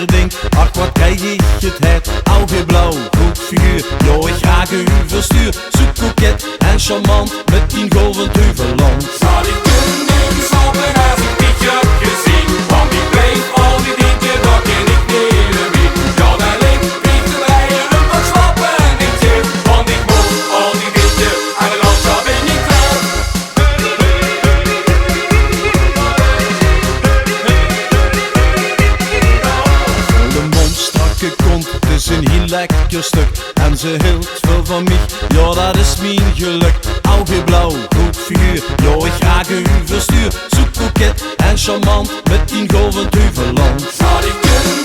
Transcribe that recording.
je denkt, ach wat krijg ik het blauw, goed figuur, jo ik graag u verstuur. Zoek koket en charmant met 10 golven Teuveland. Zal ik kunnen slapen als ik dit jurkje zie? Want ik bleef al die dingen dat ken ik niet wie. Ja, daar ligt de bijen een wat slappen niet zit. Want ik moet al die dingen aan de landschap ben ik klaar. De mond strakke kont, het is een heel lekker stuk. En ze hield veel van mij, ja dat is mijn geluk. Blauw, goed figuur, jo ik graag u verstuur. Zoek koket en charmant met 10 golven Teuveland. Zal ik kunnen